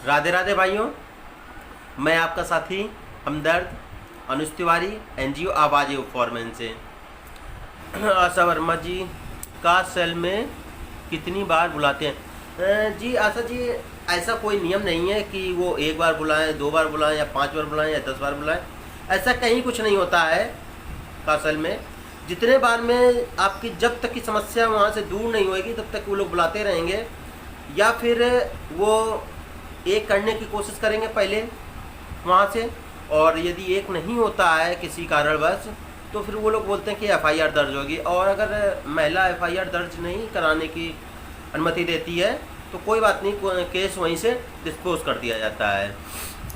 राधे राधे भाइयों, मैं आपका साथी हमदर्द अनुज तिवारी, एनजीओ आवाज़ फॉरमैन से। आशा वर्मा जी का सेल में कितनी बार बुलाते हैं? जी आशा जी, ऐसा कोई नियम नहीं है कि वो एक बार बुलाएं, 2 बार बुलाएं या 5 बार बुलाएं या 10 बार बुलाएं। ऐसा कहीं कुछ नहीं होता है कासल में। जितने बार में आपकी जब तक की समस्या वहाँ से दूर नहीं होएगी तब तक वो लोग बुलाते रहेंगे, या फिर वो एक करने की कोशिश करेंगे पहले वहाँ से, और यदि एक नहीं होता है किसी कारणवश तो फिर वो लोग बोलते हैं कि एफआईआर दर्ज होगी। और अगर महिला एफआईआर दर्ज नहीं कराने की अनुमति देती है तो कोई बात नहीं, केस वहीं से डिस्पोज कर दिया जाता है।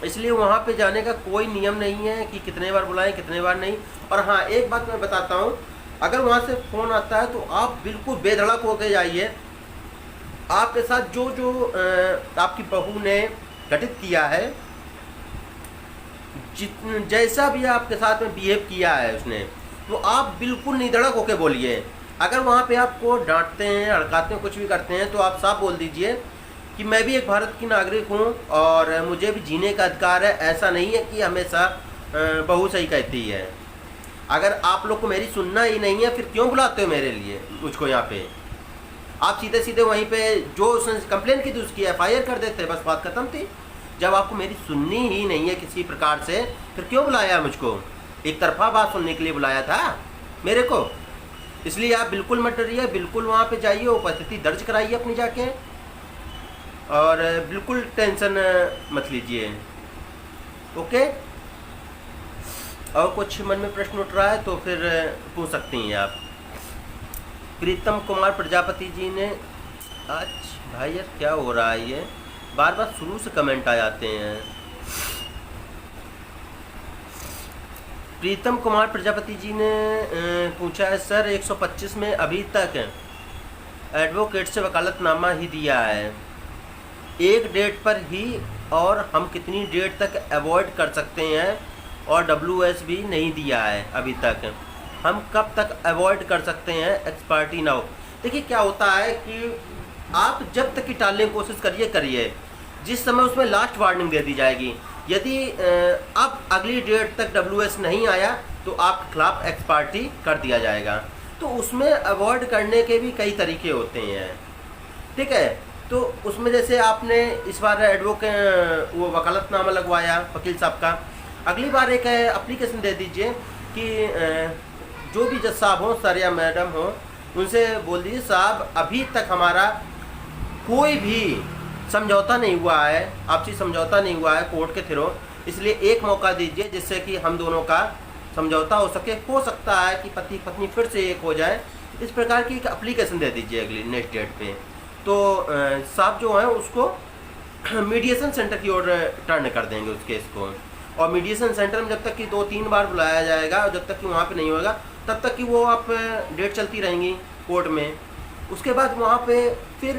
इसलिए वहाँ पे जाने का कोई नियम नहीं है कि कितने बार बुलाएं कितने बार नहीं। और हाँ, एक बात मैं बताता हूँ, अगर वहाँ से फ़ोन आता है तो आप बिल्कुल बेधड़क होकर जाइए। आपके साथ जो जो आपकी बहू ने घटित किया है, जैसा भी आपके साथ में बिहेव किया है उसने, तो आप बिल्कुल निधड़क होकर बोलिए। अगर वहाँ पे आपको डांटते हैं, हड़काते हैं, कुछ भी करते हैं, तो आप साफ बोल दीजिए कि मैं भी एक भारत की नागरिक हूँ और मुझे भी जीने का अधिकार है। ऐसा नहीं है कि हमेशा बहू सही कहती है। अगर आप लोग को मेरी सुनना ही नहीं है, फिर क्यों बुलाते हो मेरे लिए मुझको यहाँ पे? आप सीधे सीधे वहीं पे जो उसने कंप्लेन की थी उसकी एफआईआर कर देते, बस बात खत्म थी। जब आपको मेरी सुननी ही नहीं है किसी प्रकार से, फिर क्यों बुलाया मुझको? एक तरफा बात सुनने के लिए बुलाया था मेरे को। इसलिए आप बिल्कुल मत डरिए, बिल्कुल वहाँ पे जाइए, उपस्थिति दर्ज कराइए अपनी जाके, और बिल्कुल टेंशन मत लीजिए। ओके? और कुछ मन में प्रश्न उठ रहा है तो फिर पूछ सकती हैं आप। प्रीतम कुमार प्रजापति जी ने, आज भाई यार क्या हो रहा है, ये बार बार शुरू से कमेंट आ जाते हैं। प्रीतम कुमार प्रजापति जी ने पूछा है, सर 125 में अभी तक एडवोकेट से वकालतनामा ही दिया है, एक डेट पर ही, और हम कितनी डेट तक अवॉइड कर सकते हैं, और WS भी नहीं दिया है अभी तक, हम कब तक अवॉइड कर सकते हैं एक्सपार्टी ना हो? देखिए क्या होता है कि आप जब तक की टालने की कोशिश करिए, जिस समय उसमें लास्ट वार्निंग दे दी जाएगी, यदि अब अगली डेट तक WS नहीं आया तो आपके खिलाफ एक्सपार्टी कर दिया जाएगा। तो उसमें अवॉइड करने के भी कई तरीके होते हैं, ठीक है? तो उसमें जैसे आपने इस बार एडवोकेट वो वकालतनामा लगवाया वकील साहब का, अगली बार एक एप्लीकेशन दे दीजिए कि जो भी जज साहब हो, सर या मैडम हो, उनसे बोल दीजिए साहब अभी तक हमारा कोई भी समझौता नहीं हुआ है, आपसी समझौता नहीं हुआ है कोर्ट के थ्रू, इसलिए एक मौका दीजिए जिससे कि हम दोनों का समझौता हो सके। हो सकता है कि पति पत्नी फिर से एक हो जाए, इस प्रकार की एक एप्लीकेशन दे दीजिए अगली नेक्स्ट डेट पे। तो साहब जो है उसको मीडिएशन सेंटर की ओर टर्न कर देंगे उस केस को, और मीडिएशन सेंटर में जब तक कि 2-3 बार बुलाया जाएगा और जब तक कि वहाँ पे नहीं होगा तब तक कि वो आप डेट चलती रहेंगी कोर्ट में। उसके बाद वहाँ पे फिर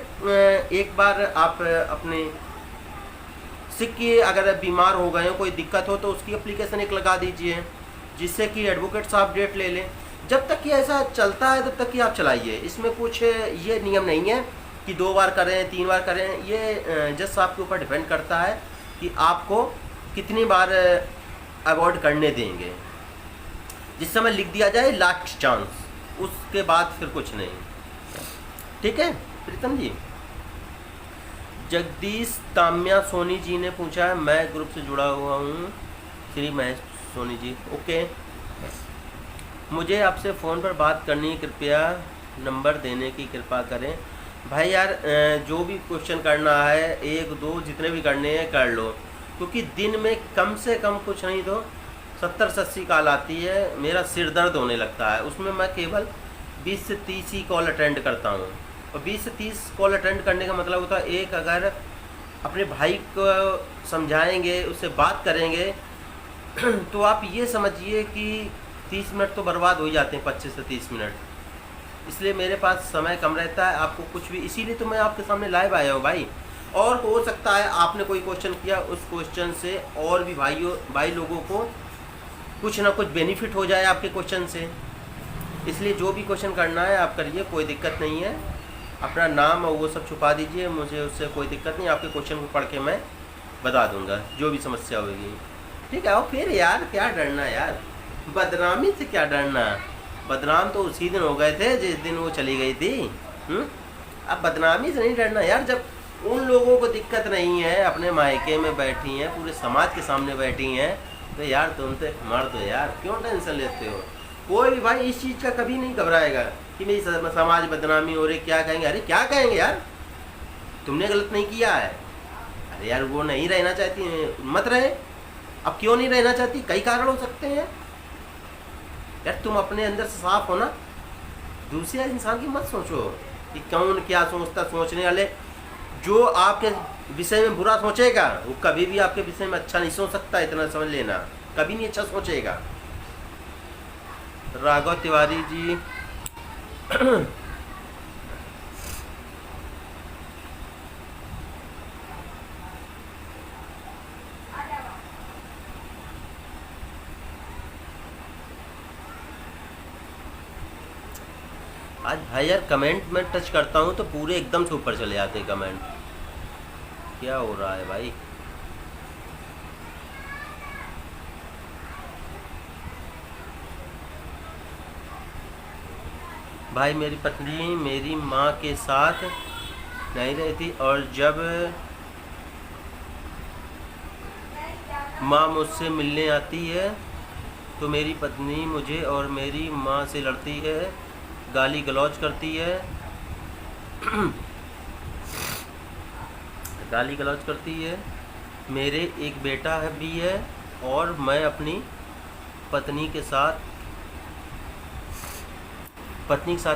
एक बार आप अपने सिक की, अगर बीमार हो गए हो, कोई दिक्कत हो, तो उसकी एप्लीकेशन एक लगा दीजिए जिससे कि एडवोकेट साहब डेट ले लें। जब तक कि ऐसा चलता है तब तक कि आप चलाइए। इसमें कुछ ये नियम नहीं है कि 2 बार करें 3 बार करें, ये जज साहब के ऊपर डिपेंड करता है कि आपको कितनी बार अवॉइड करने देंगे। जिस समय लिख दिया जाए लास्ट चांस, उसके बाद फिर कुछ नहीं, ठीक है प्रीतम जी। जगदीश ताम्या सोनी जी ने पूछा है, मैं ग्रुप से जुड़ा हुआ हूँ श्री महेश सोनी जी। ओके, मुझे आपसे फ़ोन पर बात करनी है, कृपया नंबर देने की कृपा करें। भाई यार जो भी क्वेश्चन करना है, 1-2 जितने भी करने हैं कर लो, क्योंकि दिन में कम से कम कुछ नहीं तो 70 से 80 कॉल आती है। मेरा सिर दर्द होने लगता है, उसमें मैं केवल 20 से 30 ही कॉल अटेंड करता हूँ। और 20 से 30 कॉल अटेंड करने का मतलब होता है, एक अगर अपने भाई को समझाएंगे, उससे बात करेंगे तो आप ये समझिए कि 30 मिनट तो बर्बाद हो ही जाते हैं, 25 से 30 मिनट। इसलिए मेरे पास समय कम रहता है, आपको कुछ भी, इसीलिए तो मैं आपके सामने लाइव आया हूँ भाई। और हो सकता है आपने कोई क्वेश्चन किया, उस क्वेश्चन से और भी भाई लोगों को कुछ ना कुछ बेनिफिट हो जाए आपके क्वेश्चन से। इसलिए जो भी क्वेश्चन करना है आप करिए, कोई दिक्कत नहीं है। अपना नाम और वो सब छुपा दीजिए, मुझे उससे कोई दिक्कत नहीं। आपके क्वेश्चन को पढ़ के मैं बता दूंगा जो भी समस्या होगी। ठीक है, और फिर यार क्या डरना यार, बदनामी से क्या डरना। बदनाम तो उसी दिन हो गए थे जिस दिन वो चली गई थी। अब बदनामी से नहीं डरना यार। जब उन लोगों को दिक्कत नहीं है, अपने मायके में बैठी हैं, पूरे समाज के सामने बैठी हैं, तो यार तुम तो एक मर्द हो यार, क्यों टेंशन लेते हो। कोई भी भाई इस चीज़ का कभी नहीं घबराएगा कि मेरी समाज बदनामी हो रही, क्या कहेंगे। अरे क्या कहेंगे यार, तुमने गलत नहीं किया है। अरे यार वो नहीं रहना चाहती, मत रहे। अब क्यों नहीं रहना चाहती, कई कारण हो सकते हैं यार। तुम अपने अंदर से साफ हो ना, दूसरे इंसान की मत सोचो कि कौन क्या सोचता। सोचने वाले जो आपके विषय में बुरा सोचेगा वो कभी भी आपके विषय में अच्छा नहीं सोच सकता, इतना समझ लेना, कभी नहीं अच्छा सोचेगा। राघव तिवारी जी आज भाई यार कमेंट में टच करता हूँ तो पूरे एकदम से ऊपर चले जाते हैं कमेंट। क्या हो रहा है भाई। भाई मेरी पत्नी मेरी माँ के साथ नहीं रहती और जब माँ मुझसे मिलने आती है तो मेरी पत्नी मुझे और मेरी माँ से लड़ती है, गाली गलौज करती है गाली गलौज करती है। मेरे एक बेटा है भी है और मैं अपनी पत्नी के साथ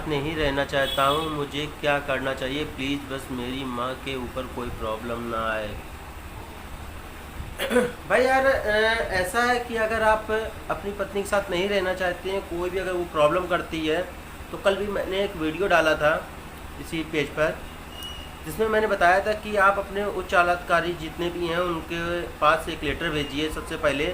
नहीं रहना चाहता हूँ। मुझे क्या करना चाहिए प्लीज़, बस मेरी माँ के ऊपर कोई प्रॉब्लम ना आए। भाई यार ऐसा है कि अगर आप अपनी पत्नी के साथ नहीं रहना चाहते हैं, कोई भी अगर वो प्रॉब्लम करती है, तो कल भी मैंने एक वीडियो डाला था इसी पेज पर जिसमें मैंने बताया था कि आप अपने उच्च आलाधिकारी जितने भी हैं उनके पास एक लेटर भेजिए सबसे पहले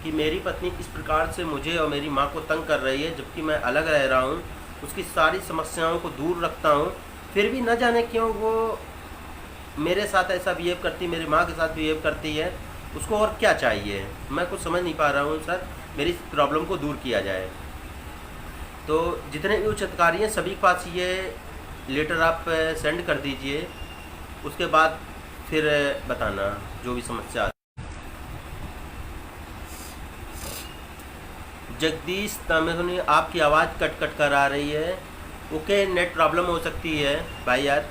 कि मेरी पत्नी इस प्रकार से मुझे और मेरी माँ को तंग कर रही है, जबकि मैं अलग रह रहा हूँ, उसकी सारी समस्याओं को दूर रखता हूँ, फिर भी न जाने क्यों वो मेरे साथ ऐसा बिहेव करती, मेरी माँ के साथ बिहेव करती है। उसको और क्या चाहिए, मैं कुछ समझ नहीं पा रहा हूँ सर, मेरी प्रॉब्लम को दूर किया जाए। तो जितने भी उच्च अधिकारी हैं सभी के पास ये लेटर आप सेंड कर दीजिए, उसके बाद फिर बताना जो भी समस्या। जगदीश तामेनी आपकी आवाज़ कट कट कर आ रही है। ओके, नेट प्रॉब्लम हो सकती है भाई यार,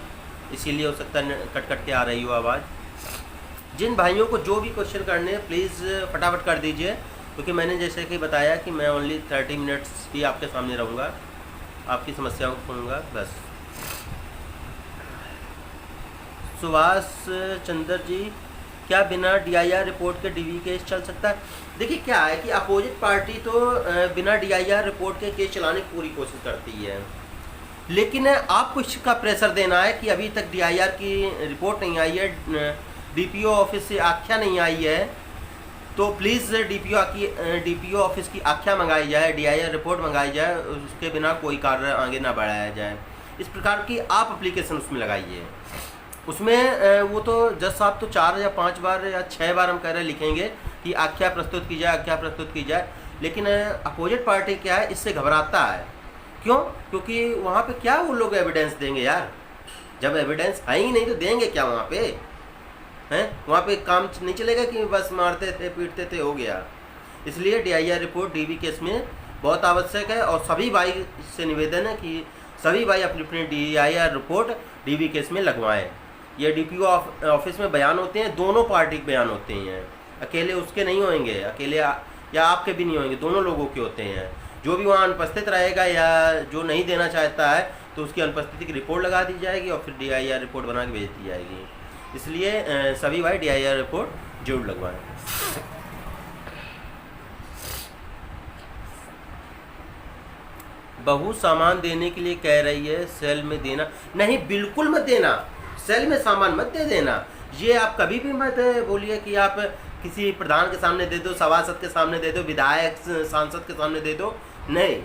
इसीलिए हो सकता है कट कट के आ रही हो आवाज़। जिन भाइयों को जो भी क्वेश्चन करने हैं प्लीज़ फटाफट कर दीजिए, क्योंकि मैंने जैसे कि बताया कि मैं ओनली 30 मिनट्स ही आपके सामने रहूँगा, आपकी समस्याओं को सुनूँगा बस। सुभाष चंद्र जी, क्या बिना DIR रिपोर्ट के DV केस चल सकता है? देखिए क्या है कि अपोजिट पार्टी तो बिना DIR रिपोर्ट के केस चलाने की पूरी कोशिश करती है, लेकिन आपको इसका प्रेशर देना है कि अभी तक DIR की रिपोर्ट नहीं आई है, DPO ऑफिस से आख्या नहीं आई है, तो प्लीज़ DPO ऑफिस की आख्या मंगाई जाए, DIR रिपोर्ट मंगाई जाए, उसके बिना कोई कार्य आगे ना बढ़ाया जाए। इस प्रकार की आप एप्लीकेशन उसमें लगाइए। उसमें वो तो जज साहब तो 4 या 5 बार या 6 बार हम कह रहे लिखेंगे कि आख्या प्रस्तुत की जाए, आख्या प्रस्तुत की जाए, लेकिन अपोजिट पार्टी क्या है, इससे घबराता है। क्यों? क्योंकि वहाँ पे क्या वो लोग एविडेंस देंगे यार, जब एविडेंस है ही नहीं तो देंगे क्या वहाँ पे हैं? वहाँ पे काम नहीं चलेगा कि बस मारते थे पीटते थे हो गया। इसलिए DIR रिपोर्ट DV केस में बहुत आवश्यक है, और सभी भाई से निवेदन है कि सभी भाई अपनी अपनी DIR रिपोर्ट DV केस में लगवाएं। ये DPO ऑफिस में बयान होते हैं, दोनों पार्टी के बयान होते हैं, अकेले उसके नहीं होंगे, अकेले या आपके भी नहीं होंगे, दोनों लोगों के होते हैं। जो भी वहाँ अनुपस्थित रहेगा या जो नहीं देना चाहता है तो उसकी अनुपस्थिति की रिपोर्ट लगा दी जाएगी और फिर DIR रिपोर्ट बना के भेज दी जाएगी। इसलिए सभी भाई DIR रिपोर्ट जरूर लगवाएं। बहू सामान देने के लिए कह रही है, सेल में देना नहीं, बिल्कुल मत देना, सेल में सामान मत दे देना। ये आप कभी भी मत बोलिए कि आप किसी प्रधान के सामने दे दो, सभासद के सामने दे दो, विधायक सांसद के सामने दे दो, नहीं।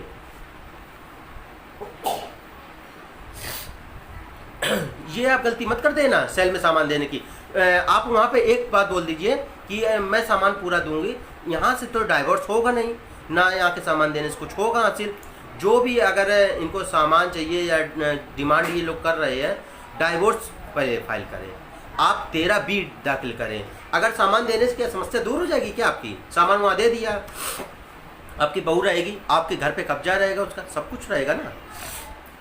ये आप गलती मत कर देना सेल में सामान देने की। आप वहाँ पे एक बात बोल दीजिए कि मैं सामान पूरा दूंगी, यहाँ से तो डाइवोर्स होगा नहीं, ना यहाँ के सामान देने से कुछ होगा हासिल। जो भी अगर इनको सामान चाहिए या डिमांड ये लोग कर रहे हैं, डाइवोर्स पहले फाइल करें, आप 13B दाखिल करें। अगर सामान देने से क्या समस्या दूर हो जाएगी क्या आपकी? सामान वहाँ दे दिया, आपकी बहू रहेगी, आपके घर पे कब्जा रहेगा, उसका सब कुछ रहेगा ना।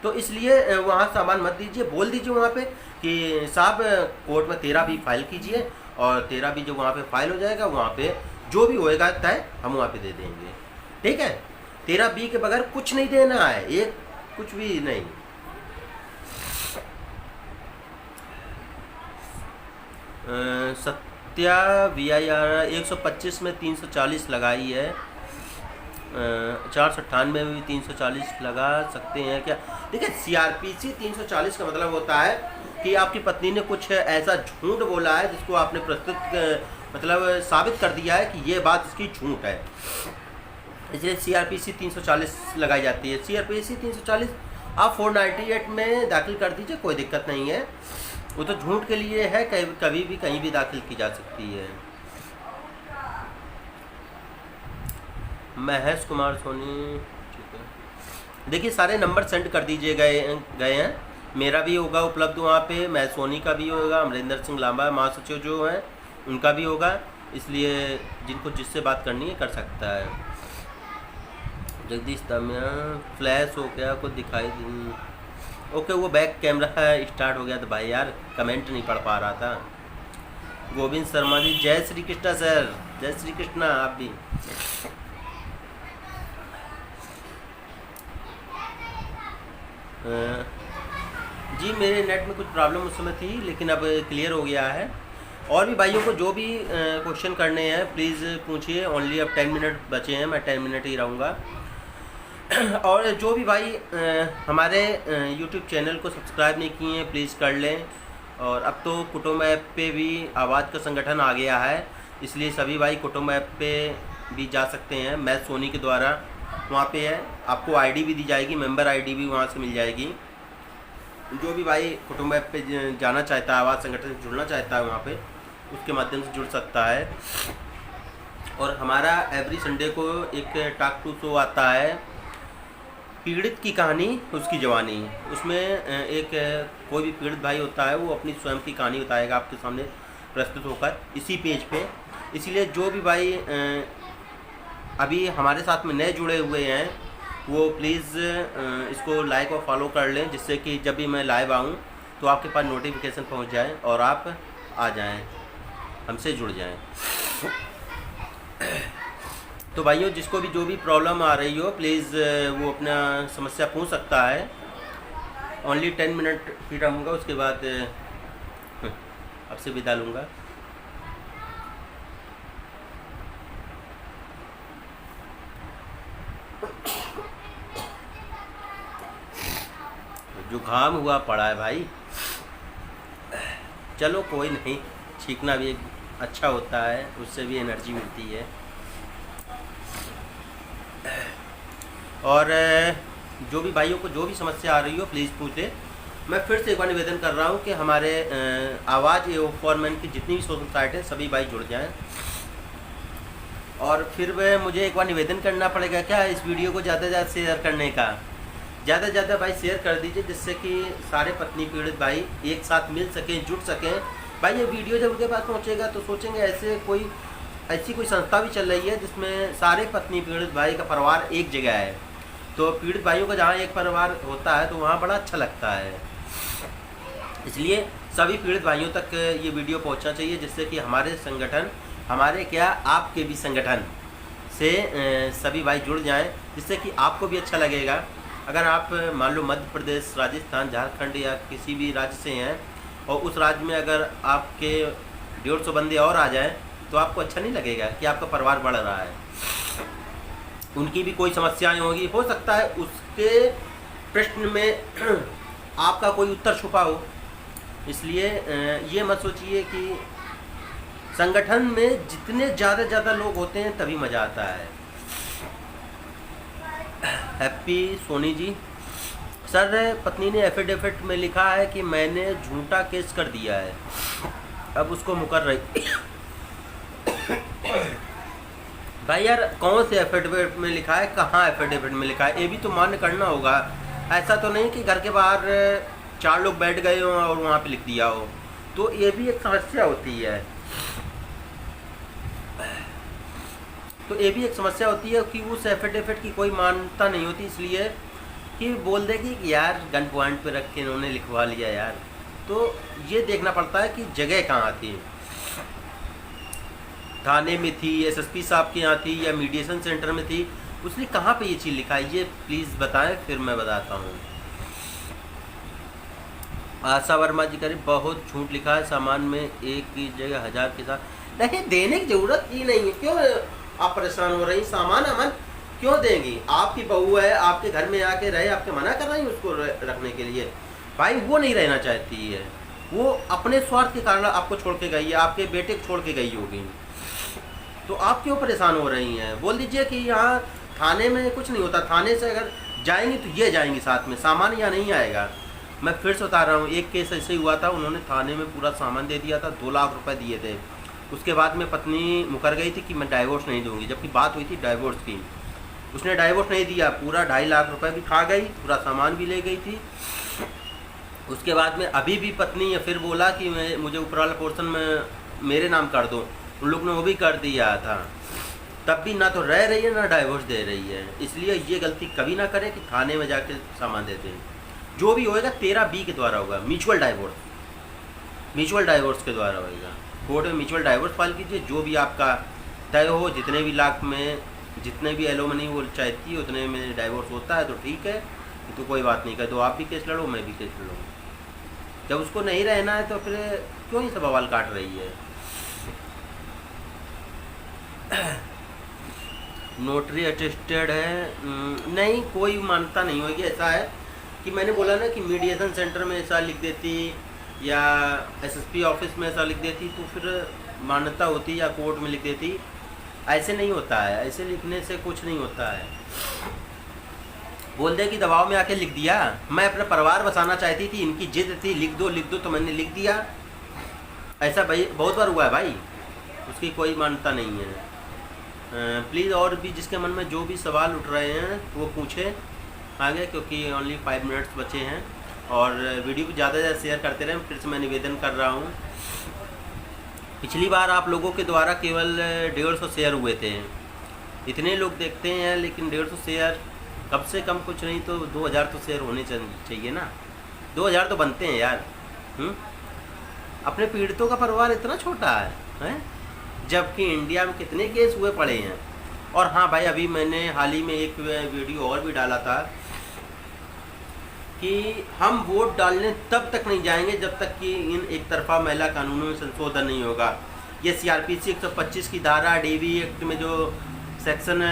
तो इसलिए वहाँ सामान मत दीजिए, बोल दीजिए वहाँ पे कि साहब कोर्ट में 13B फाइल कीजिए, और 13B जो वहाँ पे फाइल हो जाएगा, वहाँ पे जो भी होएगा तय हम वहाँ पे दे देंगे। ठीक है, 13B के बगैर कुछ नहीं देना है, एक कुछ भी नहीं। सत्या VIR 125 में 340 लगाई है, 498 में भी 340 लगा सकते हैं क्या? देखिए CRPC 340 का मतलब होता है कि आपकी पत्नी ने कुछ ऐसा झूठ बोला है जिसको आपने प्रस्तुत मतलब साबित कर दिया है कि ये बात इसकी झूठ है, इसलिए CRPC 340 लगाई जाती है। CRPC 340 आप 498 में दाखिल कर दीजिए, कोई दिक्कत नहीं है, वो तो झूठ के लिए है, कभी भी कहीं भी दाखिल की जा सकती है। महेश कुमार सोनी, ठीक है, देखिए सारे नंबर सेंड कर दीजिए गए हैं, मेरा भी होगा उपलब्ध वहाँ पे, महेश सोनी का भी होगा, अमरिंदर सिंह लांबा महासचिव जो हैं उनका भी होगा, इसलिए जिनको जिससे बात करनी है कर सकता है। जगदीश तमिया फ्लैश हो गया, कुछ दिखाई ओके, वो बैक कैमरा स्टार्ट हो गया तो भाई यार कमेंट नहीं पढ़ पा रहा था। गोविंद शर्मा जी, जय श्री कृष्णा सर, जय श्री कृष्णा। आप भी जी, मेरे नेट में कुछ प्रॉब्लम उस समय थी, लेकिन अब क्लियर हो गया है। और भी भाइयों को जो भी क्वेश्चन करने हैं प्लीज़ पूछिए, ओनली अब 10 मिनट बचे हैं, मैं 10 मिनट ही रहूँगा। और जो भी भाई हमारे यूट्यूब चैनल को सब्सक्राइब नहीं किए हैं प्लीज़ कर लें। और अब तो कुटुंब ऐप पे भी आवाज़ का संगठन आ गया है, इसलिए सभी भाई कुटुंब ऐप पे भी जा सकते हैं, मैं सोनी के द्वारा वहाँ पे है, आपको आईडी भी दी जाएगी, मेंबर आईडी भी वहाँ से मिल जाएगी। जो भी भाई कुटुंब ऐप पे जाना चाहता है, आवाज़ संगठन से जुड़ना चाहता है, वहाँ पे उसके माध्यम से जुड़ सकता है। और हमारा एवरी संडे को एक टॉक टू शो आता है, पीड़ित की कहानी उसकी जवानी। उसमें एक कोई भी पीड़ित भाई होता है, वो अपनी स्वयं की कहानी बताएगा आपके सामने प्रस्तुत होकर इसी पेज पे। इसीलिए जो भी भाई अभी हमारे साथ में नए जुड़े हुए हैं वो प्लीज़ इसको लाइक और फॉलो कर लें, जिससे कि जब भी मैं लाइव आऊँ तो आपके पास नोटिफिकेशन पहुँच जाए और आप आ जाएं, हमसे जुड़ जाएं। तो भाइयों, जिसको भी जो भी प्रॉब्लम आ रही हो प्लीज़ वो अपना समस्या पूछ सकता है। ओनली 10 मिनट ही रहूँगा, उसके बाद आपसे विदा लूँगा। जुकाम हुआ पड़ा है भाई, चलो कोई नहीं, छींकना भी एक अच्छा होता है, उससे भी एनर्जी मिलती है। और जो भी भाइयों को जो भी समस्या आ रही हो प्लीज़ पूछे। मैं फिर से एक बार निवेदन कर रहा हूँ कि हमारे आवाज़ फॉरमैन की जितनी भी सोशल साइट है सभी भाई जुड़ जाएं। और फिर मुझे एक बार निवेदन करना पड़ेगा क्या, इस वीडियो को ज़्यादा से ज़्यादा शेयर करने का, ज़्यादा से ज़्यादा भाई शेयर कर दीजिए, जिससे कि सारे पत्नी पीड़ित भाई एक साथ मिल सकें, जुड़ सकें। भाई ये वीडियो जब उनके पास पहुँचेगा तो सोचेंगे ऐसी कोई संस्था भी चल रही है जिसमें सारे पत्नी पीड़ित भाई का परिवार एक जगह है। तो पीड़ित भाइयों का जहाँ एक परिवार होता है तो वहाँ बड़ा अच्छा लगता है। इसलिए सभी पीड़ित भाइयों तक ये वीडियो पहुँचना चाहिए, जिससे कि हमारे संगठन, हमारे क्या आपके भी संगठन से सभी भाई जुड़ जाएं, जिससे कि आपको भी अच्छा लगेगा। अगर आप मान लो मध्य प्रदेश, राजस्थान, झारखंड या किसी भी राज्य से हैं और उस राज्य में अगर आपके 150 बंदे और आ जाएं तो आपको अच्छा नहीं लगेगा कि आपका परिवार बढ़ रहा है। उनकी भी कोई समस्याएं होगी, हो सकता है उसके प्रश्न में आपका कोई उत्तर छुपा हो। इसलिए ये मत सोचिए कि संगठन में जितने ज़्यादा लोग होते हैं तभी मज़ा आता है। हैप्पी सोनी जी, सर पत्नी ने एफिडेविट में लिखा है कि मैंने झूठा केस कर दिया है, अब उसको मुकर रही। भाई यार कौन से एफिडेविट में लिखा है, कहाँ एफिडेविट में लिखा है, ये भी तो मान्य करना होगा। ऐसा तो नहीं कि घर के बाहर 4 लोग बैठ गए हों और वहाँ पे लिख दिया हो, तो ये भी एक समस्या होती है। तो ये भी एक समस्या होती है कि उस एफिडेविट की कोई मान्यता नहीं होती, इसलिए कि बोल देगी कि यार गन पॉइंट पे रख के इन्होंने लिखवा लिया यार। तो ये देखना पड़ता है कि जगह कहाँ थी, थाने में थी, एसएसपी साहब के यहाँ थी, या मीडिएशन सेंटर में थी, उसने कहाँ पे ये चीज़ लिखा है, ये प्लीज़ बताएं, फिर मैं बताता हूँ। आशा वर्मा जी करीब बहुत झूठ लिखा है, सामान में एक की जगह 1000 के साथ। नहीं, देने की ज़रूरत ही नहीं है, क्यों आप परेशान हो रही, सामान अमन क्यों देंगी, आपकी बहू है, आपके घर में आके रहे, आपके मना कर रही उसको रखने के लिए। भाई वो नहीं रहना चाहती है, वो अपने स्वार्थ के कारण आपको छोड़ के गई है, आपके बेटे को छोड़ के गई होगी, तो आप क्यों परेशान हो रही हैं। बोल दीजिए कि यहाँ थाने में कुछ नहीं होता, थाने से अगर जाएंगी तो ये जाएंगी साथ में, सामान यहाँ नहीं आएगा। मैं फिर से बता रहा हूँ, एक केस ऐसे ही हुआ था, उन्होंने थाने में पूरा सामान दे दिया था, 2 लाख रुपए दिए थे। उसके बाद में पत्नी मुकर गई थी कि मैं डाइवोर्स नहीं दूंगी, जबकि बात हुई थी डाइवोर्स की। उसने डाइवोर्स नहीं दिया, पूरा 2.5 लाख रुपए भी खा गई, पूरा सामान भी ले गई थी। उसके बाद में अभी भी पत्नी ने फिर बोला कि मुझे ऊपर वाला पोर्शन में मेरे नाम कर दो, उन लोग ने वो भी कर दिया था, तब भी ना तो रह रही है ना डाइवोर्स दे रही है। इसलिए ये गलती कभी ना करें कि थाने में जाके सामान देते हैं। जो भी होएगा 13B के द्वारा होगा, म्यूचुअल डाइवोर्स के द्वारा होएगा। कोर्ट में म्यूचुअल डाइवोर्स फाइल कीजिए, जो भी आपका तय हो, जितने भी लाख में, जितने भी एलोमनी वो चाहती है उतने में डाइवोर्स होता है तो ठीक है, तो कोई बात नहीं, कर दो, आप भी केस लड़ो, मैं भी केस लड़ूँ। जब उसको नहीं रहना है तो फिर क्यों ही सब बवाल काट रही है। नोटरी अटेस्टेड है, नहीं, कोई मान्यता नहीं होगी। ऐसा है कि मैंने बोला ना कि मीडिएशन सेंटर में ऐसा लिख देती या एसएसपी ऑफिस में ऐसा लिख देती तो फिर मान्यता होती, या कोर्ट में लिख देती। ऐसे नहीं होता है, ऐसे लिखने से कुछ नहीं होता है। बोल दे कि दबाव में आके लिख दिया, मैं अपना परिवार बसाना चाहती थी, इनकी जिद थी, लिख दो तो मैंने लिख दिया। ऐसा भाई बहुत बार हुआ है भाई, उसकी कोई मान्यता नहीं है। प्लीज़ और भी जिसके मन में जो भी सवाल उठ रहे हैं वो पूछें आगे, क्योंकि ओनली 5 मिनट्स बचे हैं, और वीडियो को ज़्यादा से ज़्यादा शेयर करते रहें। फिर से मैं निवेदन कर रहा हूँ, पिछली बार आप लोगों के द्वारा केवल 150 शेयर हुए थे, इतने लोग देखते हैं, लेकिन 150 शेयर कम से कम कुछ नहीं तो 2000 तो शेयर होने चाहिए ना, 2000 तो बनते हैं यार। अपने पीड़ितों का परिवार इतना छोटा है, जबकि इंडिया में कितने केस हुए पड़े हैं। और हाँ भाई, अभी मैंने हाल ही में एक वीडियो और भी डाला था कि हम वोट डालने तब तक नहीं जाएंगे जब तक कि इन एक तरफा महिला कानूनों में संशोधन नहीं होगा। ये सीआरपीसी 125 की धारा, डीवी एक्ट में जो सेक्शन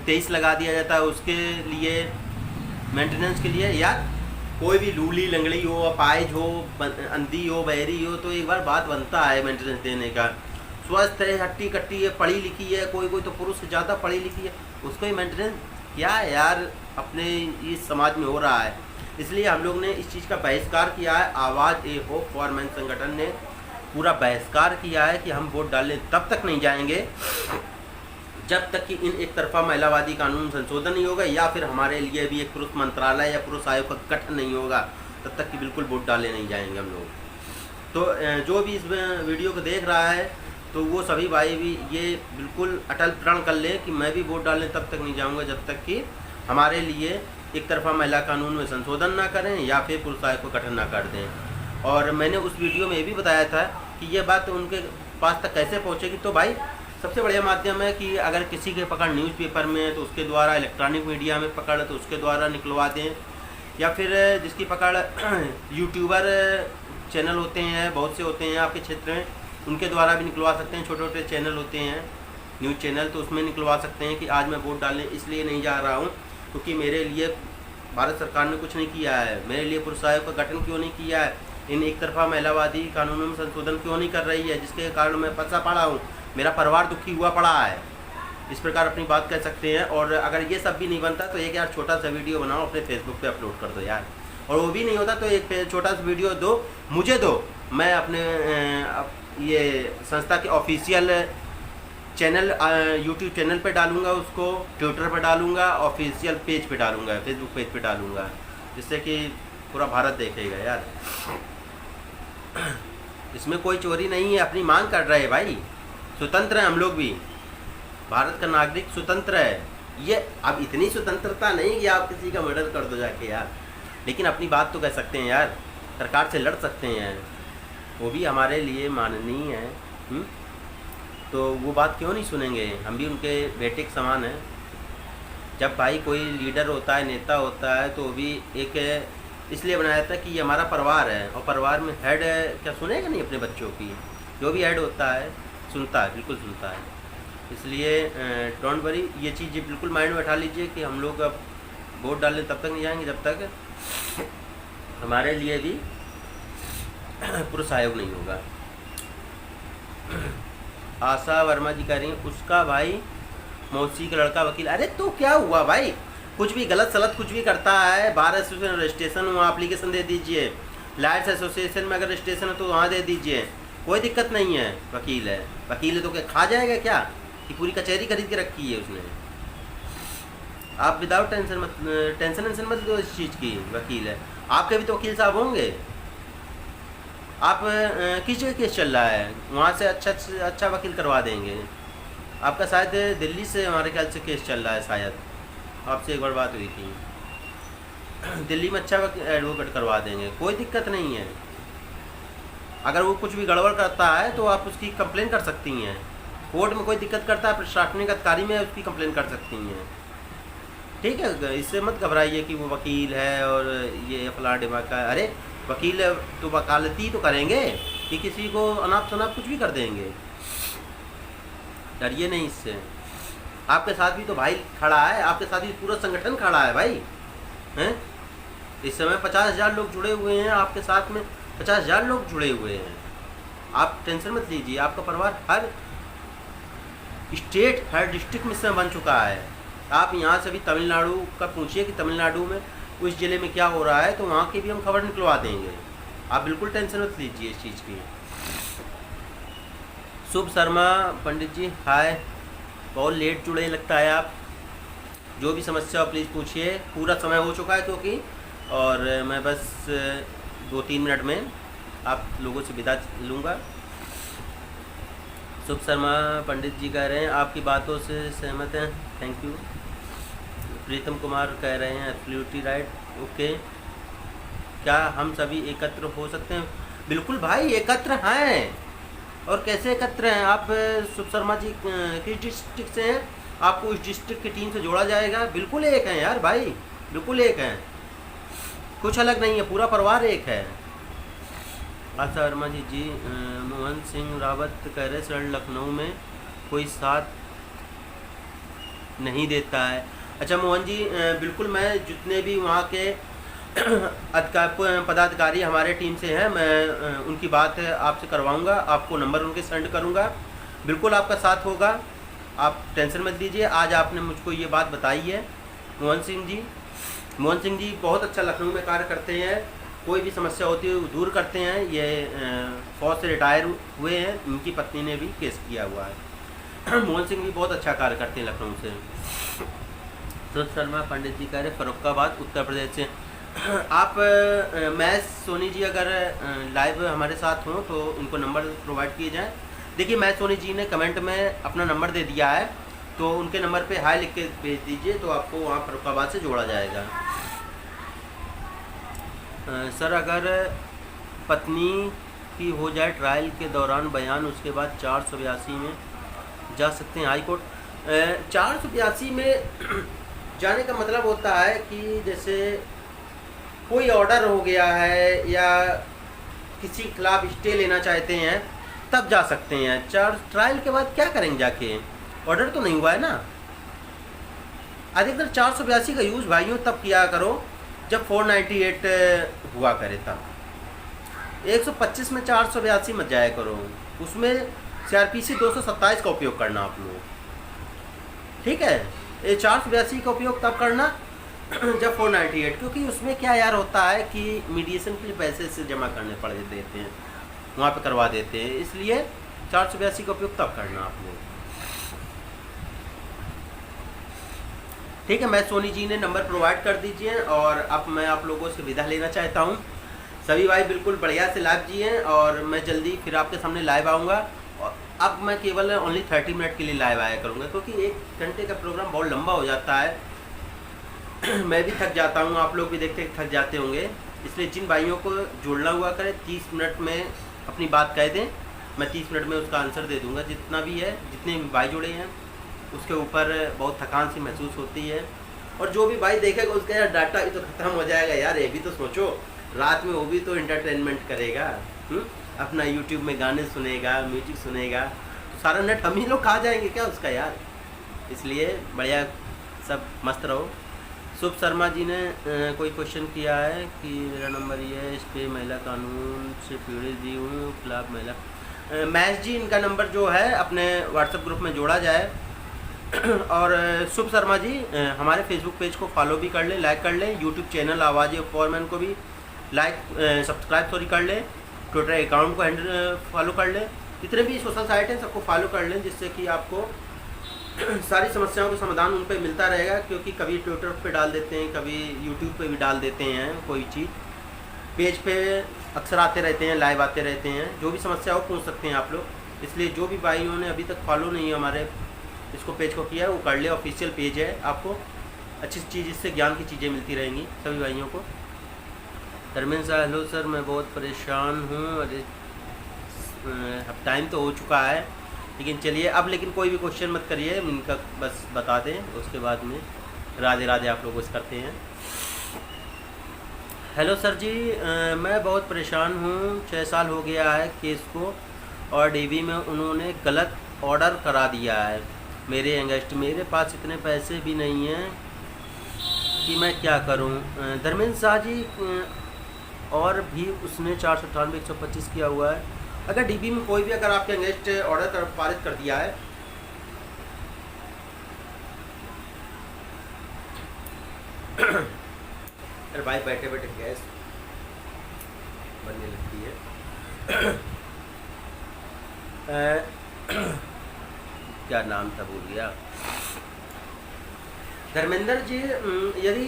23 लगा दिया जाता है, उसके लिए मेंटेनेंस के लिए, यार कोई भी लूली लंगड़ी हो, अपाहिज हो, अंधी हो, बहरी हो, तो एक बार बात बनता है मेंटेनेंस देने का। स्वस्थ है, हट्टी कट्टी है, पढ़ी लिखी है, कोई कोई तो पुरुष से ज़्यादा पढ़ी लिखी है, उसको ही मेंटेनेंस क्या है यार, अपने इस समाज में हो रहा है। इसलिए हम लोग ने इस चीज़ का बहिष्कार किया है। आवाज़ ए होप फॉर मैन संगठन ने पूरा बहिष्कार किया है कि हम वोट डालने तब तक नहीं जाएंगे जब तक कि इन एक तरफा महिलावादी कानून संशोधन नहीं होगा, या फिर हमारे लिए भी एक पुरुष मंत्रालय या पुरुष आयोग का गठन नहीं होगा, तब तक कि बिल्कुल वोट डालने नहीं जाएंगे हम लोग। तो जो भी इस वीडियो को देख रहा है तो वो सभी भाई भी ये बिल्कुल अटल प्रण कर ले कि मैं भी वोट डालने तब तक नहीं जाऊंगा जब तक कि हमारे लिए एक तरफा महिला कानून में संशोधन ना करें या फिर पुरुष आयोग को गठन ना कर दें। और मैंने उस वीडियो में ये भी बताया था कि ये बात उनके पास तक कैसे पहुँचेगी। तो भाई सबसे बढ़िया माध्यम है कि अगर किसी के पकड़ न्यूज़पेपर में है तो उसके द्वारा, इलेक्ट्रॉनिक मीडिया में पकड़ है तो उसके द्वारा निकलवा दें, या फिर जिसकी पकड़ यूट्यूबर चैनल होते हैं, बहुत से होते हैं आपके क्षेत्र में, उनके द्वारा भी निकलवा सकते हैं। छोटे छोटे चैनल होते हैं, न्यूज़ चैनल, तो उसमें निकलवा सकते हैं कि आज मैं वोट डालने इसलिए नहीं जा रहा हूँ क्योंकि मेरे लिए भारत सरकार ने कुछ नहीं किया है, मेरे लिए पुरुष आयोग का गठन क्यों नहीं किया है, इन एक तरफा महिलावादी कानूनों में संशोधन क्यों नहीं कर रही है, जिसके कारण मैं फंसा पड़ा हूँ, मेरा परिवार दुखी हुआ पड़ा है। इस प्रकार अपनी बात कह सकते हैं। और अगर ये सब भी नहीं बनता तो एक यार छोटा सा वीडियो बनाओ, अपने फेसबुक पे अपलोड कर दो यार, और वो भी नहीं होता तो एक छोटा सा वीडियो दो, मुझे दो, मैं अपने ये संस्था के ऑफिशियल चैनल यूट्यूब चैनल पे डालूँगा, उसको ट्विटर पे डालूँगा, ऑफिशियल पेज पे डालूँगा, फेसबुक पेज पे डालूँगा, जिससे कि पूरा भारत देखेगा यार। इसमें कोई चोरी नहीं है, अपनी मांग कर रहे हैं भाई, स्वतंत्र हैं हम लोग भी, भारत का नागरिक स्वतंत्र है। ये अब इतनी स्वतंत्रता नहीं कि आप किसी का मर्डर कर दो जाके यार, लेकिन अपनी बात तो कह सकते हैं यार, सरकार से लड़ सकते हैं, वो भी हमारे लिए माननीय है। तो वो बात क्यों नहीं सुनेंगे, हम भी उनके बेटे के समान हैं। जब भाई कोई लीडर होता है, नेता होता है, तो वो भी एक इसलिए बनाया था कि ये हमारा परिवार है, और परिवार में हेड क्या सुनेगा नहीं अपने बच्चों की, जो भी हेड होता है सुनता है, बिल्कुल सुनता है। इसलिए डोंट वरी, ये चीज़ बिल्कुल माइंड में बैठा लीजिए कि हम लोग अब वोट डालने तब तक नहीं जाएंगे जब तक हमारे लिए भी पुरुष आयोग नहीं होगा। आशा वर्मा जी कह रही हैं उसका भाई मौसी का लड़का वकील। अरे तो क्या हुआ भाई, कुछ भी गलत सलत कुछ भी करता है, बार एसोसिएशन रजिस्ट्रेशन वहाँ एप्लीकेशन दे दीजिए, लाइट्स एसोसिएशन में अगर रजिस्ट्रेशन है तो वहाँ दे दीजिए, कोई दिक्कत नहीं है। वकील है तो क्या खा जाएगा क्या, कि पूरी कचहरी खरीद के रखी है उसने। आप विदाउट टेंशन मत लो इस चीज़ की। वकील है, आपके भी तो वकील साहब होंगे। आप किस जगह केस चल रहा है, वहाँ से अच्छा वकील करवा देंगे। आपका शायद दिल्ली से हमारे ख्याल से केस चल रहा है, शायद आपसे एक बार बात हुई थी। दिल्ली में अच्छा एडवोकेट करवा देंगे, कोई दिक्कत नहीं है। अगर वो कुछ भी गड़बड़ करता है तो आप उसकी कंप्लेन कर सकती हैं, कोर्ट में कोई दिक्कत करता है, प्रशासनिक अधिकारी में उसकी कंप्लेन कर सकती हैं। ठीक है, इससे मत घबराइए कि वो वकील है और ये फलां डिमाग का। अरे वकील तो वकालती तो करेंगे कि किसी को अनाप शनाप कुछ भी कर देंगे, डरिए नहीं इससे। आपके साथ भी तो भाई खड़ा है, आपके साथ भी पूरा संगठन खड़ा है भाई, हैं। इस समय 50,000 लोग जुड़े हुए हैं आपके साथ में, 50,000 लोग जुड़े हुए हैं। आप टेंशन मत लीजिए, आपका परिवार हर स्टेट हर डिस्ट्रिक्ट में से बन चुका है। आप यहाँ से भी तमिलनाडु का पूछिए कि तमिलनाडु में उस ज़िले में क्या हो रहा है, तो वहाँ की भी हम खबर निकलवा देंगे। आप बिल्कुल टेंशन मत लीजिए इस चीज़ की। शुभ शर्मा पंडित जी हाय, बहुत लेट जुड़े लगता है आप। जो भी समस्या हो प्लीज़ पूछिए, पूरा समय हो चुका है क्योंकि, और मैं बस 2-3 मिनट में आप लोगों से विदा लूँगा। शुभ शर्मा पंडित जी कह रहे हैं आपकी बातों से सहमत हैं, थैंक यू। प्रीतम कुमार कह रहे हैं एब्सोल्युटली राइट, ओके। क्या हम सभी एकत्र हो सकते हैं? बिल्कुल भाई एकत्र हैं। और कैसे एकत्र हैं आप? शुभ शर्मा जी किस डिस्ट्रिक्ट से हैं? आपको उस डिस्ट्रिक्ट की टीम से जोड़ा जाएगा। बिल्कुल एक हैं यार भाई, बिल्कुल एक हैं, कुछ अलग नहीं है, पूरा परिवार एक है। आशा वर्मा जी मोहन सिंह रावत कह रहे सर लखनऊ में कोई साथ नहीं देता है। अच्छा मोहन जी, बिल्कुल मैं जितने भी वहाँ के पदाधिकारी हमारे टीम से हैं, मैं उनकी बात आपसे करवाऊँगा, आपको नंबर उनके सेंड करूँगा, बिल्कुल आपका साथ होगा, आप टेंशन मत लीजिए। आज आपने मुझको ये बात बताई है मोहन सिंह जी बहुत अच्छा लखनऊ में कार्य करते हैं, कोई भी समस्या होती है वो दूर करते हैं। ये फौज से रिटायर हुए हैं, उनकी पत्नी ने भी केस किया हुआ है। मोहन सिंह भी बहुत अच्छा कार्य करते हैं लखनऊ से। सुध शर्मा पंडित जी कह रहे फरुखाबाद उत्तर प्रदेश से। आप मैथ सोनी जी अगर लाइव हमारे साथ हों तो इनको नंबर प्रोवाइड किए जाएँ। देखिए मैथ सोनी जी ने कमेंट में अपना नंबर दे दिया है, तो उनके नंबर पे हाई लिख के भेज दीजिए, तो आपको वहाँ फरुखाबाद से जोड़ा जाएगा। सर अगर पत्नी की हो जाए ट्रायल के दौरान बयान, उसके बाद 482 में जा सकते हैं हाई कोर्ट। 482 में जाने का मतलब होता है कि जैसे कोई ऑर्डर हो गया है या किसी के खिलाफ स्टे लेना चाहते हैं तब जा सकते हैं। ट्रायल के बाद क्या करेंगे जाके, ऑर्डर तो नहीं हुआ है ना। अधिकतर 482 का यूज़ भाइयों तब किया करो जब 498 हुआ करे तब। 125 में 482 मत जाया करो, उसमें CRPC 227 का उपयोग करना आप लोग, ठीक है। ये 482 का उपयोग तब करना जब 498, क्योंकि उसमें क्या यार होता है कि मीडिएशन के लिए पैसे से जमा करने पड़ देते हैं, वहाँ पे करवा देते हैं, इसलिए 482 का उपयोग तब करना आप लोग। ठीक है, मैं सोनी जी ने नंबर प्रोवाइड कर दीजिए और अब मैं आप लोगों से विदा लेना चाहता हूँ। सभी भाई बिल्कुल बढ़िया से लाइव जिए और मैं जल्दी फिर आपके सामने लाइव आऊँगा। और अब मैं केवल ओनली 30 मिनट के लिए लाइव आया करूँगा, क्योंकि 1 घंटे का प्रोग्राम बहुत लंबा हो जाता है। मैं भी थक जाता हूँ, आप लोग भी देखते थक जाते होंगे, इसलिए जिन भाइयों को जुड़ना हुआ करें 30 मिनट में अपनी बात कह दें, मैं 30 मिनट में उसका आंसर दे दूँगा। जितना भी है, जितने भी भाई जुड़े हैं उसके ऊपर बहुत थकान सी महसूस होती है। और जो भी भाई देखेगा उसका यार डाटा ही तो ख़त्म हो जाएगा यार, ये भी तो सोचो, रात में वो भी तो एंटरटेनमेंट करेगा, अपना यूट्यूब में गाने सुनेगा, म्यूजिक सुनेगा, तो सारा नेट हम ही लोग खा जाएंगे क्या उसका यार। इसलिए बढ़िया सब मस्त रहो। शुभ शर्मा जी ने कोई क्वेश्चन किया है कि मेरा नंबर ये है, इस पर महिला कानून से पीड़ित दी हूँ, खिलाफ महिला। महेश जी, इनका नंबर जो है अपने व्हाट्सएप ग्रुप में जोड़ा जाए। और शुभ शर्मा जी हमारे फेसबुक पेज को फॉलो भी कर लें, लाइक कर लें। यूट्यूब चैनल आवाज़ फॉरमैन को भी सब्सक्राइब कर लें। ट्विटर अकाउंट को फॉलो कर लें। जितने भी सोशल साइट हैं सबको फॉलो कर लें, जिससे कि आपको सारी समस्याओं का समाधान उन पर मिलता रहेगा। क्योंकि कभी ट्विटर पे डाल देते हैं, कभी यूट्यूब पे भी डाल देते हैं कोई चीज़, पेज पे अक्सर आते रहते हैं, लाइव आते रहते हैं। जो भी समस्या हो पूछ सकते हैं आप लोग। इसलिए जो भी भाइयों ने अभी तक फॉलो नहीं है हमारे इसको पेज को किया है वो कर ले, ऑफिशियल पेज है, आपको अच्छी चीज़, इससे ज्ञान की चीज़ें मिलती रहेंगी सभी भाइयों को। धर्मेंद्र सर, हेलो सर, मैं बहुत परेशान हूँ। अरे अब टाइम तो हो चुका है, लेकिन चलिए अब, लेकिन कोई भी क्वेश्चन मत करिए, इनका बस बता दें, उसके बाद में राधे राधे आप लोगों से करते हैं। हेलो सर जी, मैं बहुत परेशान हूँ। 6 साल हो गया है केस को, और डीबी में उन्होंने गलत ऑर्डर करा दिया है मेरे अगेंस्ट। मेरे पास इतने पैसे भी नहीं हैं कि मैं क्या करूं। धर्मेंद्र शाह जी, और भी उसने 498 125 किया हुआ है। अगर डीबी में कोई भी अगर आपके अगेंस्ट ऑर्डर पारित कर दिया है, अरे भाई बैठे बैठे गैस बनने लगती है। क्या नाम था भूल गया। धर्मेंद्र जी, यदि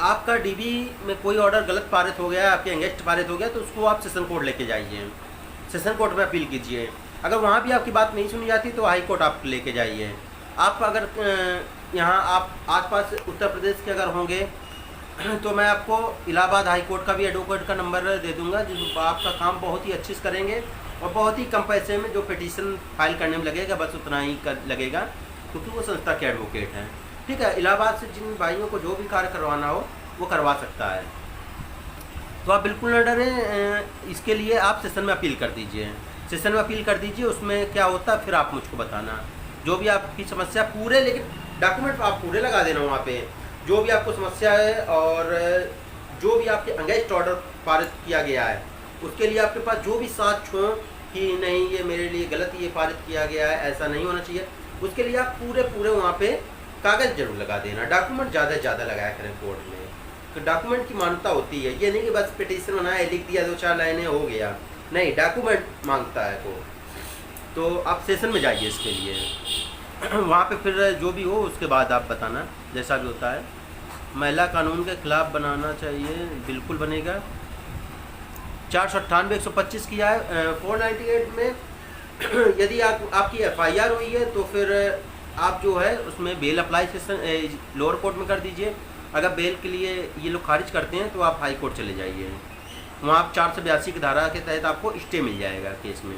आपका डीबी में कोई ऑर्डर गलत पारित हो गया, आपके अगेंस्ट पारित हो गया, तो उसको आप सेशन कोर्ट लेके जाइए, सेशन कोर्ट में अपील कीजिए। अगर वहाँ भी आपकी बात नहीं सुनी जाती तो हाई कोर्ट आप लेके जाइए। आप अगर यहाँ आप आसपास उत्तर प्रदेश के अगर होंगे तो मैं आपको इलाहाबाद हाई कोर्ट का भी एडवोकेट का नंबर दे दूँगा, जो आपका काम बहुत ही अच्छे से करेंगे और बहुत ही कम पैसे में जो पिटीशन फाइल करने में लगेगा बस उतना ही लगेगा, क्योंकि वो संस्था के एडवोकेट हैं। ठीक है, इलाहाबाद से जिन भाइयों को जो भी कार्य करवाना हो वो करवा सकता है, तो आप बिल्कुल न डरें। इसके लिए आप सेशन में अपील कर दीजिए, सेशन में अपील कर दीजिए। उसमें क्या होता है फिर आप मुझको बताना, जो भी आपकी समस्या पूरे, लेकिन डॉक्यूमेंट आप पूरे लगा देना वहाँ पे, जो भी आपको समस्या है और जो भी आपके अगेंस्ट ऑर्डर पारित किया गया है उसके लिए आपके पास जो भी साक्ष्य हो कि नहीं ये मेरे लिए गलत ये पारित किया गया है, ऐसा नहीं होना चाहिए, उसके लिए आप पूरे वहाँ पे कागज़ जरूर लगा देना। डॉक्यूमेंट ज़्यादा से ज़्यादा लगाया करें कोर्ट में, तो डॉक्यूमेंट की मान्यता होती है। ये नहीं कि बस पिटीशन बनाया, लिख दिया, 2-4 लाइनें हो गया, नहीं, डॉक्यूमेंट मांगता है कोर्ट। तो आप सेशन में जाइए इसके लिए, वहाँ पे फिर जो भी हो उसके बाद आप बताना जैसा भी होता है। महिला कानून के खिलाफ बनाना चाहिए, बिल्कुल बनेगा। 498 125 किया है। 498 में यदि आपकी FIR हुई है तो फिर आप जो है उसमें bail apply session lower court में कर दीजिए। अगर बेल के लिए ये लोग खारिज करते हैं तो आप हाई कोर्ट चले जाइए, वहाँ आप 482 की धारा के तहत आपको स्टे मिल जाएगा केस में।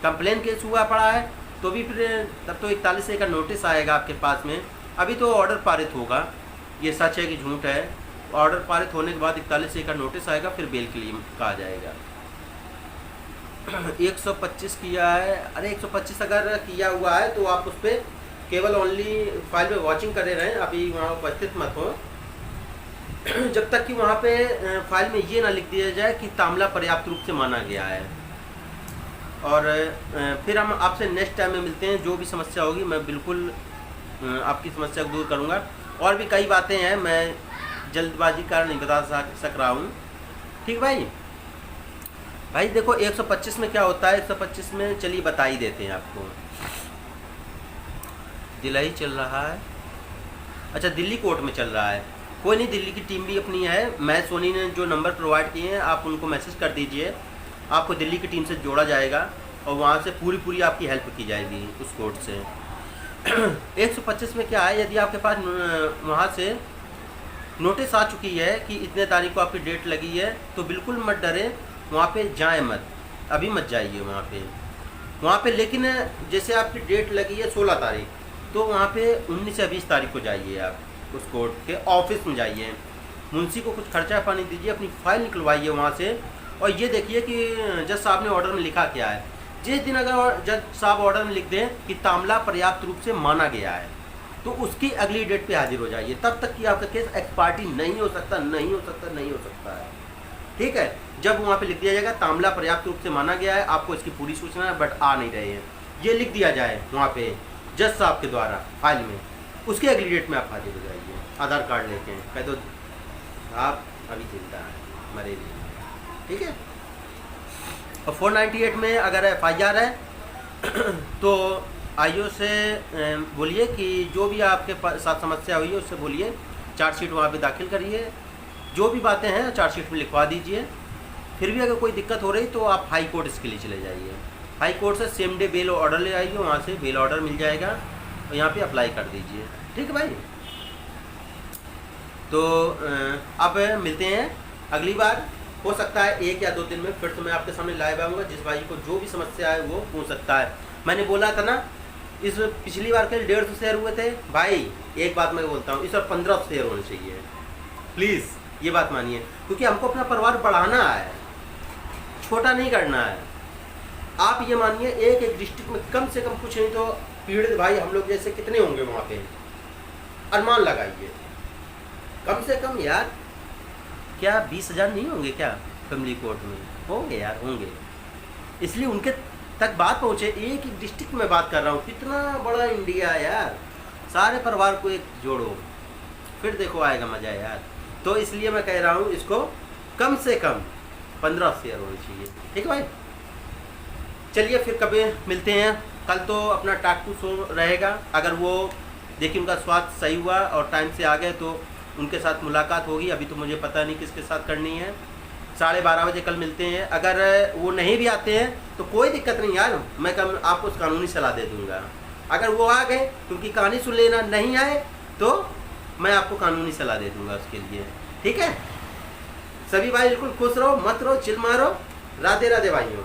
कंप्लेन केस हुआ पड़ा है तो भी फिर तब तो 41A का नोटिस आएगा आपके पास में। अभी तो ऑर्डर पारित होगा, ये सच है कि झूठ है। ऑर्डर पारित होने के बाद 41A का नोटिस आएगा, फिर बेल के लिए कहा जाएगा। 125 किया है। अरे 125 अगर किया हुआ है तो आप उस पर केवल ओनली फाइल में वॉचिंग करे रहें, अभी वहाँ उपस्थित मत हो जब तक कि वहाँ पे फाइल में ये ना लिख दिया जाए कि मामला पर्याप्त रूप से माना गया है। और फिर हम आपसे नेक्स्ट टाइम में मिलते हैं। जो भी समस्या होगी मैं बिल्कुल आपकी समस्या को दूर करूँगा। और भी कई बातें हैं, मैं जल्दबाजी कारण नहीं बता सक रहा हूँ। ठीक भाई, भाई देखो 125 में क्या होता है, 125 में चलिए बता ही देते हैं आपको। दिल्ली चल रहा है, अच्छा दिल्ली कोर्ट में चल रहा है, कोई नहीं, दिल्ली की टीम भी अपनी है। मैं सोनी ने जो नंबर प्रोवाइड किए हैं आप उनको मैसेज कर दीजिए, आपको दिल्ली की टीम से जोड़ा जाएगा और वहाँ से पूरी आपकी हेल्प की जाएगी उस कोर्ट से। 125 में क्या है, यदि आपके पास वहाँ से नोटिस आ चुकी है कि इतने तारीख को आपकी डेट लगी है, तो बिल्कुल मत डरे, वहाँ पे जाएं मत, अभी मत जाइए वहाँ पे। लेकिन जैसे आपकी डेट लगी है 16 तारीख, तो वहाँ पे 19 या 20 तारीख को जाइए, आप उस कोर्ट के ऑफिस में जाइए, मुंशी को कुछ खर्चा पानी दीजिए, अपनी फाइल निकलवाइए वहाँ से, और ये देखिए कि जज साहब ने ऑर्डर में लिखा क्या है। जिस दिन अगर जज साहब ऑर्डर में लिख दें कि तामला पर्याप्त रूप से माना गया है, तो उसकी अगली डेट पे हाजिर हो जाइए, तब तक कि आपका केस एक्सपार्टी नहीं हो सकता, नहीं हो सकता है। ठीक है, जब वहाँ पे लिख दिया जाएगा तामला पर्याप्त रूप से माना गया है, आपको इसकी पूरी सूचना है बट आ नहीं रहे हैं, ये लिख दिया जाए वहाँ पे जज साहब के द्वारा फाइल में, उसके अगली डेट में आप हाजिर हो जाइए आधार कार्ड लेके, कह दो आप अभी जिंदा है, मरे नहीं। ठीक है, और 498 में अगर FIR है तो आईओ से बोलिए कि जो भी आपके साथ समस्या हुई है उससे बोलिए, चार्जशीट वहाँ पे दाखिल करिए, जो भी बातें हैं चार्जशीट में लिखवा दीजिए। फिर भी अगर कोई दिक्कत हो रही तो आप हाई कोर्ट इसके लिए चले जाइए, हाई कोर्ट से सेम डे बेल ऑर्डर ले आइए, वहाँ से बेल ऑर्डर मिल जाएगा और यहाँ पे अप्लाई कर दीजिए। ठीक है भाई, तो अब मिलते हैं अगली बार, हो सकता है 1 या 2 दिन में फिर तो मैं आपके सामने लाइव आऊँगा, जिस भाई को जो भी समस्या है वो पूछ सकता है। मैंने बोला था ना, इस पिछली बार के 150 शेयर हुए थे भाई, एक बात मैं बोलता हूँ, इस बार 1500 शेयर होने चाहिए, प्लीज़ ये बात मानिए, क्योंकि हमको अपना परिवार बढ़ाना है, छोटा नहीं करना है। आप ये मानिए एक डिस्ट्रिक्ट में कम से कम कुछ नहीं तो पीड़ित भाई हम लोग जैसे कितने होंगे वहाँ पे, अनुमान लगाइए, कम से कम यार क्या 20,000 नहीं होंगे क्या फैमिली कोर्ट में? होंगे यार, होंगे, इसलिए उनके तक बात पहुँचे। एक डिस्ट्रिक्ट में बात कर रहा हूँ, कितना बड़ा इंडिया है यार, सारे परिवार को एक जोड़ो, फिर देखो आएगा मज़ा यार। तो इसलिए मैं कह रहा हूँ इसको कम से कम 15 शेयर होनी चाहिए। ठीक है भाई, चलिए फिर कभी मिलते हैं। कल तो अपना टाक टू शो रहेगा, अगर वो देखिए उनका स्वाद सही हुआ और टाइम से आ गए तो उनके साथ मुलाकात होगी, अभी तो मुझे पता नहीं किसके साथ करनी है। 12:30 बजे कल मिलते हैं, अगर वो नहीं भी आते हैं तो कोई दिक्कत नहीं यार, मैं आपको कानूनी सलाह दे दूँगा। अगर वो आ गए क्योंकि कहानी सुन लेना, नहीं आए तो मैं आपको कानूनी सलाह दे दूँगा उसके लिए। ठीक है, सभी भाई बिल्कुल खुश रहो, मत रहो, चिल मारो, राधे राधे भाइयों।